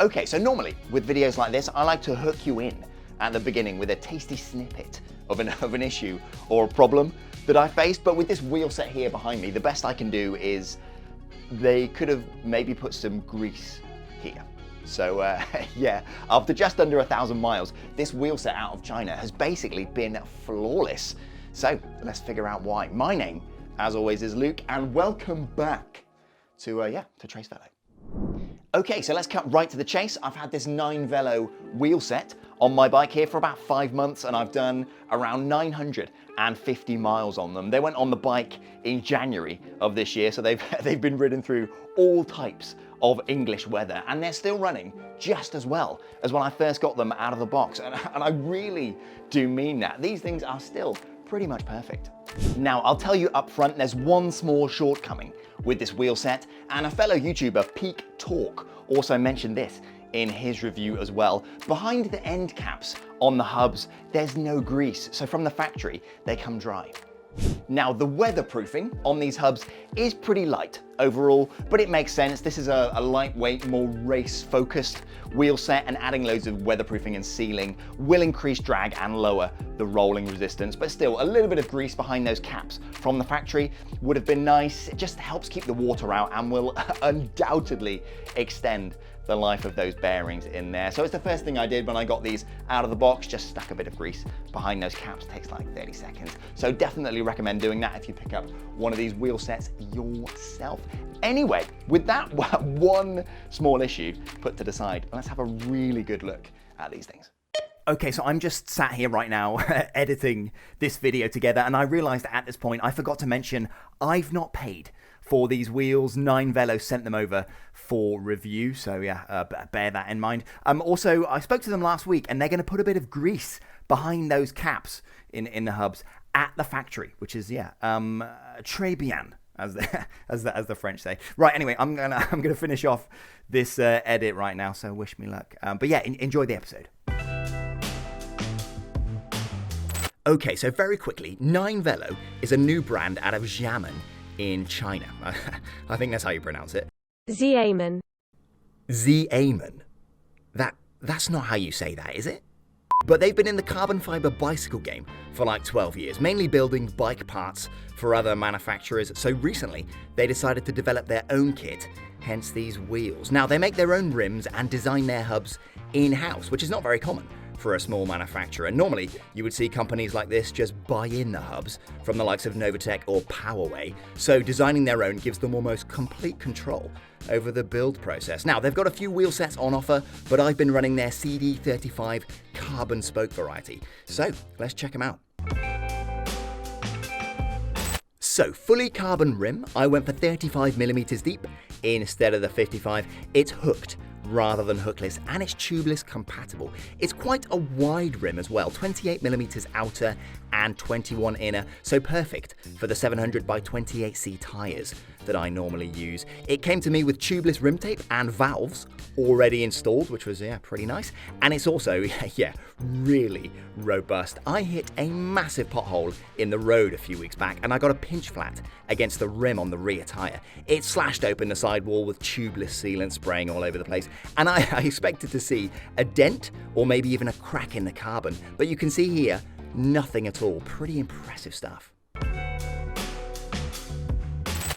Okay, so normally with videos like this, I like to hook you in at the beginning with a tasty snippet of an issue or a problem that I faced, but with this wheel set here behind me, the best I can do is they could have maybe put some grease here. So yeah, after just under 1,000 miles, this wheel set out of China has basically been flawless. So let's figure out why. My name, as always, is Luke, and welcome back to 9Velo. Okay, so let's cut right to the chase. I've had this 9Velo wheel set on my bike here for about 5 months, and I've done around 950 miles on them. They went on the bike in January of this year, so they've been ridden through all types of English weather, and they're still running just as well as when I first got them out of the box. And I really do mean that. These things are still pretty much perfect. Now, I'll tell you up front, there's one small shortcoming with this wheel set, and a fellow YouTuber, Peak Talk, also mentioned this in his review as well. Behind the end caps on the hubs, there's no grease, so from the factory, they come dry. Now, the weatherproofing on these hubs is pretty light overall, but it makes sense. This is a lightweight, more race-focused wheel set, and adding loads of weatherproofing and sealing will increase drag and lower the rolling resistance, but still, a little bit of grease behind those caps from the factory would have been nice. It just helps keep the water out and will undoubtedly extend the life of those bearings in there. So it's the first thing I did when I got these out of the box, just stuck a bit of grease behind those caps. It takes like 30 seconds. So definitely recommend doing that if you pick up one of these wheel sets yourself. Anyway, with that one small issue put to the side, let's have a really good look at these things. Okay, so I'm just sat here right now editing this video together, and I realized at this point I forgot to mention I've not paid for these wheels. 9Velo sent them over for review, so yeah, bear that in mind. Also, I spoke to them last week, and they're going to put a bit of grease behind those caps in the hubs at the factory, which is très bien, as the French say. Right, anyway, I'm gonna finish off this edit right now, so wish me luck. But yeah, enjoy the episode. Okay, so very quickly, 9Velo is a new brand out of Xiamen in China. I think that's how you pronounce it. Xiamen. Xiamen. That's not how you say that, is it? But they've been in the carbon fiber bicycle game for like 12 years, mainly building bike parts for other manufacturers. So recently, they decided to develop their own kit, hence these wheels. Now, they make their own rims and design their hubs in-house, which is not very common for a small manufacturer. Normally, you would see companies like this just buy in the hubs from the likes of Novatec or Powerway. So designing their own gives them almost complete control over the build process. Now, they've got a few wheel sets on offer, but I've been running their CD35 carbon spoke variety. So let's check them out. So, fully carbon rim, I went for 35mm deep instead of the 55. It's hooked rather than hookless, and it's tubeless compatible. It's quite a wide rim as well, 28mm outer and 21 inner, so perfect for the 700/28C tyres that I normally use. It came to me with tubeless rim tape and valves already installed, which was pretty nice, and it's also really robust. I hit a massive pothole in the road a few weeks back, and I got a pinch flat against the rim on the rear tyre. It slashed open the sidewall with tubeless sealant spraying all over the place, and I expected to see a dent or maybe even a crack in the carbon, but you can see here, nothing at all. Pretty impressive stuff.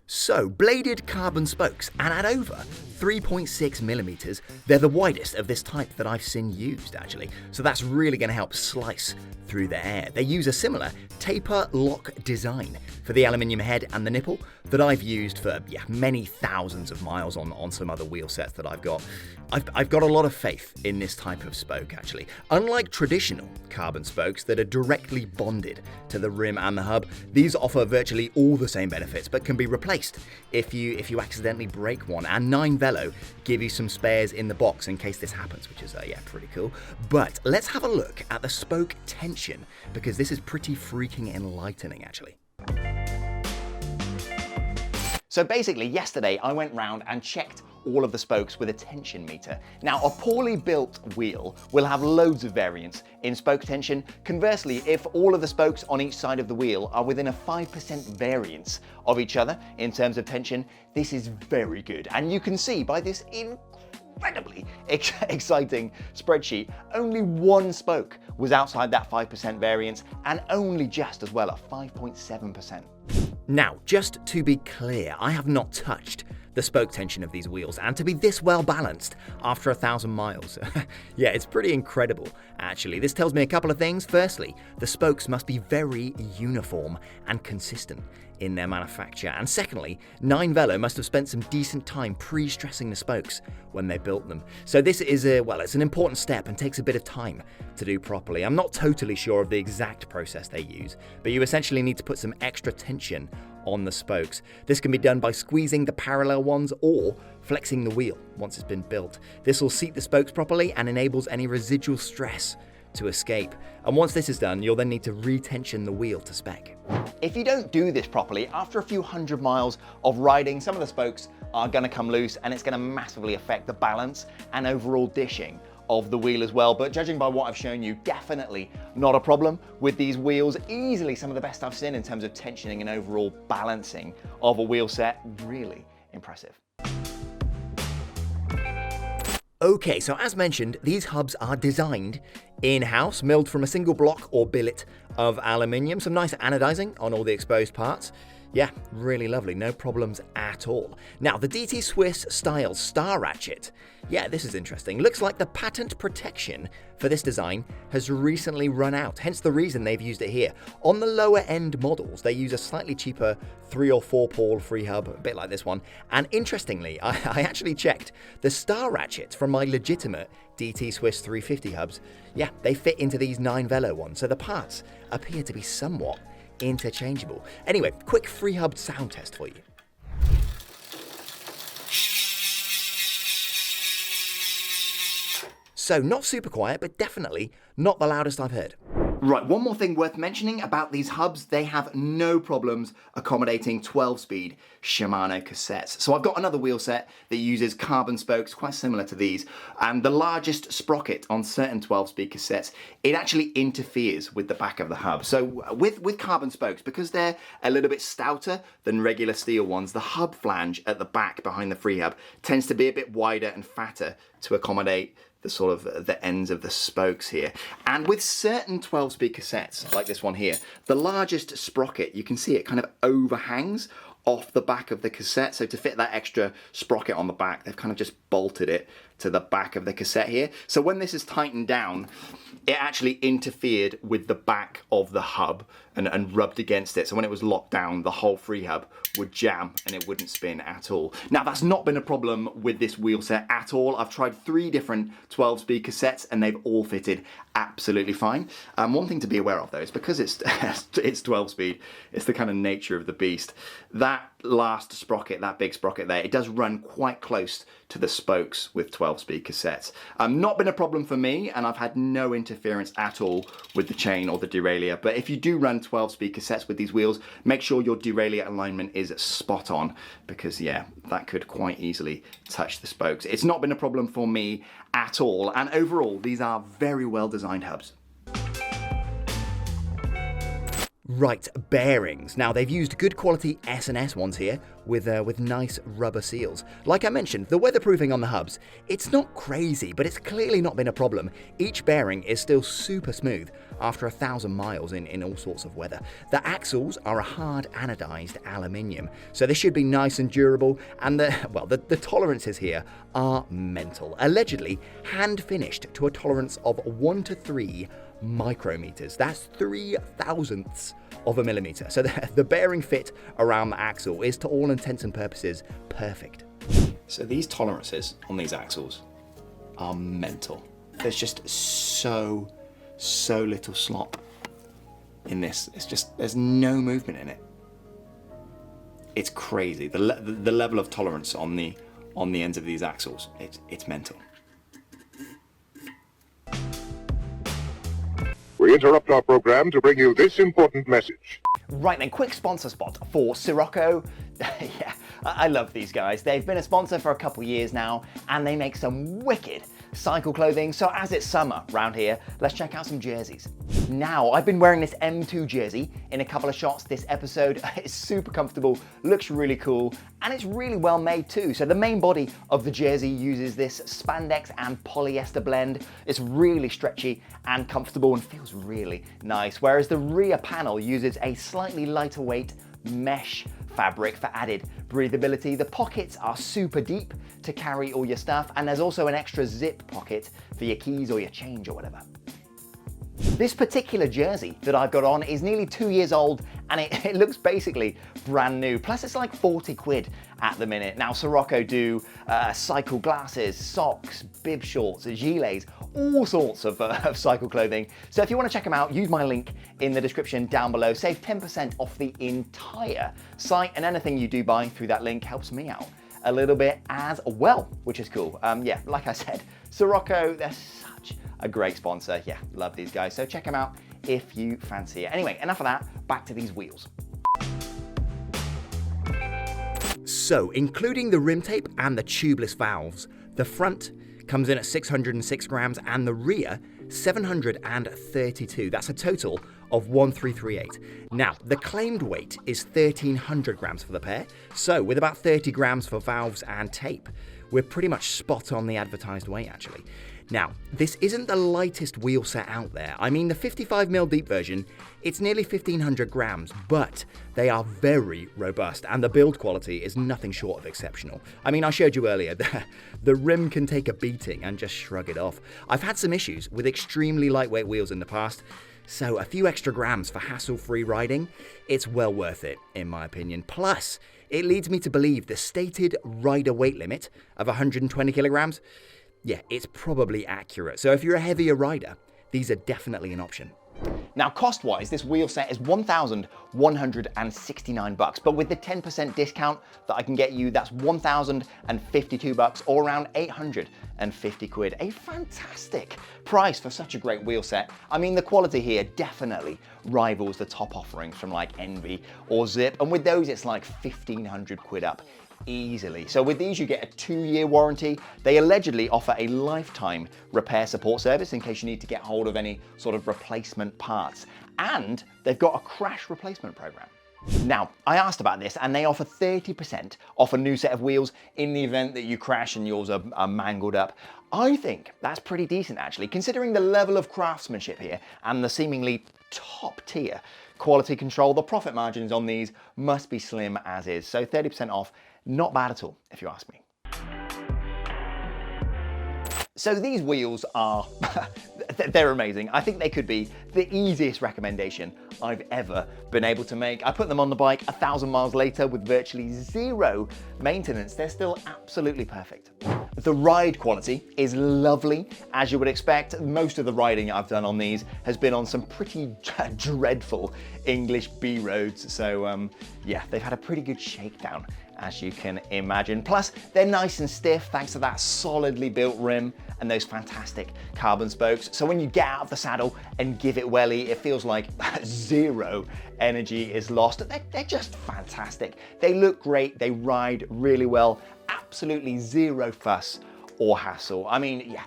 So, bladed carbon spokes, and at over 3.6mm, they're the widest of this type that I've seen used, actually. So that's really going to help slice through the air. They use a similar taper lock design for the aluminium head and the nipple that I've used for many thousands of miles on some other wheel sets that I've got. I've got a lot of faith in this type of spoke, actually. Unlike traditional carbon spokes that are directly bonded to the rim and the hub, these offer virtually all the same benefits, but can be replaced if you accidentally break one. And 9Velo give you some spares in the box in case this happens, which is pretty cool. But let's have a look at the spoke tension, because this is pretty freaking enlightening, actually. So basically, yesterday I went round and checked all of the spokes with a tension meter. Now, a poorly built wheel will have loads of variance in spoke tension. Conversely, if all of the spokes on each side of the wheel are within a 5% variance of each other in terms of tension, this is very good. And you can see by this incredibly exciting spreadsheet, only one spoke was outside that 5% variance, and only just as well at 5.7%. Now, just to be clear, I have not touched the spoke tension of these wheels, and to be this well balanced after 1,000 miles. Yeah, it's pretty incredible, actually. This tells me a couple of things. Firstly, the spokes must be very uniform and consistent in their manufacture. And secondly, 9Velo must have spent some decent time pre-stressing the spokes when they built them. So this is it's an important step and takes a bit of time to do properly. I'm not totally sure of the exact process they use, but you essentially need to put some extra tension on the spokes. This can be done by squeezing the parallel ones or flexing the wheel once it's been built. This will seat the spokes properly and enables any residual stress to escape. And once this is done, you'll then need to retension the wheel to spec. If you don't do this properly, after a few hundred miles of riding, some of the spokes are going to come loose, and it's going to massively affect the balance and overall dishing of the wheel as well. But judging by what I've shown you, definitely not a problem with these wheels. Easily some of the best I've seen in terms of tensioning and overall balancing of a wheel set. Really impressive. Okay, so as mentioned, these hubs are designed in-house, milled from a single block or billet of aluminium. Some nice anodizing on all the exposed parts. Yeah, really lovely, no problems at all. Now, the DT Swiss style star ratchet. Yeah, this is interesting. Looks like the patent protection for this design has recently run out, hence the reason they've used it here. On the lower end models, they use a slightly cheaper 3 or 4 pawl free hub, a bit like this one. And interestingly, I actually checked the star ratchets from my legitimate DT Swiss 350 hubs. Yeah, they fit into these 9Velo ones, so the parts appear to be somewhat interchangeable. Anyway, quick free hub sound test for you. So not super quiet, but definitely not the loudest I've heard. Right, one more thing worth mentioning about these hubs, they have no problems accommodating 12-speed Shimano cassettes. So I've got another wheel set that uses carbon spokes, quite similar to these, and the largest sprocket on certain 12-speed cassettes, it actually interferes with the back of the hub. So with carbon spokes, because they're a little bit stouter than regular steel ones, the hub flange at the back behind the free hub tends to be a bit wider and fatter to accommodate the sort of the ends of the spokes here. And with certain 12-speed cassettes, like this one here, the largest sprocket, you can see it kind of overhangs off the back of the cassette. So to fit that extra sprocket on the back, they've kind of just bolted it to the back of the cassette here. So when this is tightened down, it actually interfered with the back of the hub and rubbed against it. So when it was locked down, the whole free hub would jam and it wouldn't spin at all. Now, that's not been a problem with this wheel set at all. I've tried 3 different 12-speed cassettes and they've all fitted absolutely fine. One thing to be aware of though is because it's 12-speed, it's the kind of nature of the beast. That last sprocket, that big sprocket there, it does run quite close to the spokes with 12-speed cassettes. Not been a problem for me, and I've had no interference at all with the chain or the derailleur. But if you do run 12-speed cassettes with these wheels, make sure your derailleur alignment is spot on, because yeah, that could quite easily touch the spokes. It's not been a problem for me at all, and overall, these are very well designed hubs. Right, bearings. Now, they've used good quality S&S ones here with nice rubber seals. Like I mentioned, the weatherproofing on the hubs, it's not crazy, but it's clearly not been a problem. Each bearing is still super smooth after 1,000 miles in all sorts of weather. The axles are a hard anodized aluminium, so this should be nice and durable, and the tolerances here are mental. Allegedly hand finished to a tolerance of 1 to 3 micrometers. That's 3 thousandths of a millimeter. So the bearing fit around the axle is to all intents and purposes perfect. So these tolerances on these axles are mental. There's just so little slop in this. It's just, there's no movement in it. It's crazy. The level of tolerance on the ends of these axles, it's mental. We interrupt our program to bring you this important message. Right then, quick sponsor spot for Sirocco. Yeah, I love these guys. They've been a sponsor for a couple years now, and they make some wicked cycle clothing. So as it's summer around here, let's check out some jerseys. Now, I've been wearing this M2 jersey in a couple of shots this episode. It's super comfortable, looks really cool, and it's really well made too. So the main body of the jersey uses this spandex and polyester blend. It's really stretchy and comfortable and feels really nice. Whereas the rear panel uses a slightly lighter weight mesh fabric for added breathability. The pockets are super deep to carry all your stuff, and there's also an extra zip pocket for your keys or your change or whatever. This particular jersey that I've got on is nearly 2 years old, and it looks basically brand new. Plus it's like 40 quid at the minute. Now Sirocco do cycle glasses, socks, bib shorts, gilets, all sorts of cycle clothing. So if you want to check them out, use my link in the description down below. Save 10% off the entire site, and anything you do buy through that link helps me out a little bit as well, which is cool. Yeah, like I said, Sirocco, they're such a great sponsor. Yeah, love these guys. So check them out if you fancy it. Anyway, enough of that, back to these wheels. So, including the rim tape and the tubeless valves, the front comes in at 606 grams and the rear 732. That's a total of 1338. Now, the claimed weight is 1300 grams for the pair, so with about 30 grams for valves and tape, we're pretty much spot on the advertised weight actually. Now, this isn't the lightest wheel set out there. I mean, the 55mm deep version, it's nearly 1500 grams, but they are very robust and the build quality is nothing short of exceptional. I mean, I showed you earlier, the rim can take a beating and just shrug it off. I've had some issues with extremely lightweight wheels in the past, so a few extra grams for hassle-free riding, it's well worth it, in my opinion. Plus, it leads me to believe the stated rider weight limit of 120 kilograms, yeah, it's probably accurate. So if you're a heavier rider, these are definitely an option. Now, cost-wise, this wheel set is $1,169, but with the 10% discount that I can get you, that's $1,052 or around 850 quid. A fantastic price for such a great wheel set. I mean, the quality here definitely rivals the top offerings from like ENVE or Zipp, and with those, it's like 1,500 quid up easily. So with these you get a 2-year warranty. They allegedly offer a lifetime repair support service in case you need to get hold of any sort of replacement parts, and they've got a crash replacement program. Now, I asked about this and they offer 30% off a new set of wheels in the event that you crash and yours are mangled up. I think that's pretty decent actually, considering the level of craftsmanship here and the seemingly top tier quality control. The profit margins on these must be slim as is, so 30% off, not bad at all, if you ask me. So these wheels are, they're amazing. I think they could be the easiest recommendation I've ever been able to make. I put them on the bike 1,000 miles later with virtually zero maintenance. They're still absolutely perfect. The ride quality is lovely, as you would expect. Most of the riding I've done on these has been on some pretty dreadful English B roads. So yeah, they've had a pretty good shakedown, as you can imagine. Plus, they're nice and stiff thanks to that solidly built rim and those fantastic carbon spokes. So when you get out of the saddle and give it welly, it feels like zero energy is lost. They're just fantastic. They look great, they ride really well, absolutely zero fuss or hassle. I mean, yeah,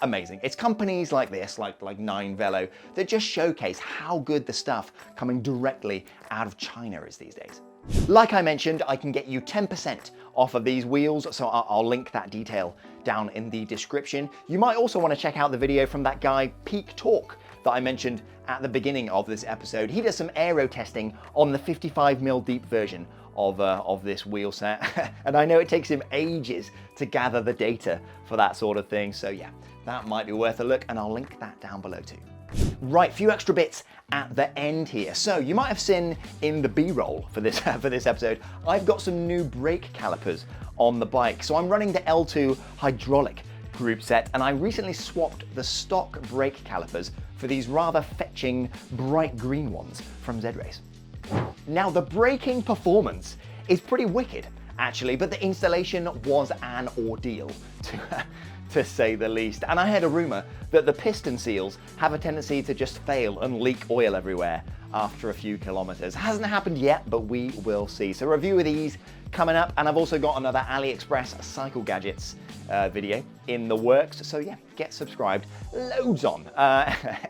amazing. It's companies like this, like 9Velo, that just showcase how good the stuff coming directly out of China is these days. Like I mentioned, I can get you 10% off of these wheels, so I'll link that detail down in the description. You might also want to check out the video from that guy, Peak Talk, that I mentioned at the beginning of this episode. He does some aero testing on the 55mm deep version of this wheel set, and I know it takes him ages to gather the data for that sort of thing, so yeah, that might be worth a look, and I'll link that down below too. Right, few extra bits at the end here. So you might have seen in the B-roll for this episode, I've got some new brake calipers on the bike. So I'm running the L2 hydraulic group set, and I recently swapped the stock brake calipers for these rather fetching bright green ones from Z-Race. Now the braking performance is pretty wicked actually, but the installation was an ordeal to say the least. And I heard a rumor that the piston seals have a tendency to just fail and leak oil everywhere. after a few kilometers. Hasn't happened yet, but we will see. So review of these coming up, and I've also got another AliExpress cycle gadgets video in the works. So yeah, get subscribed. Loads on.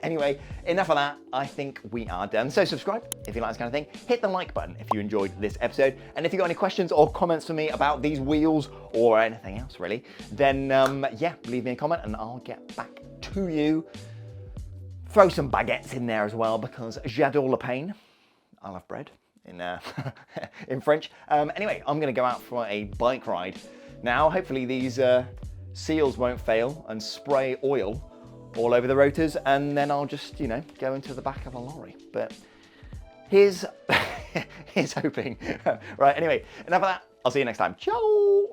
Anyway, enough of that. I think we are done. So subscribe if you like this kind of thing. Hit the like button if you enjoyed this episode. And if you've got any questions or comments for me about these wheels or anything else really, then yeah, leave me a comment and I'll get back to you. Throw some baguettes in there as well, because j'adore le pain. I love bread in in French. Anyway, I'm going to go out for a bike ride now. Hopefully these seals won't fail and spray oil all over the rotors, and then I'll just, you know, go into the back of a lorry. But here's hoping. Right, anyway, enough of that. I'll see you next time. Ciao!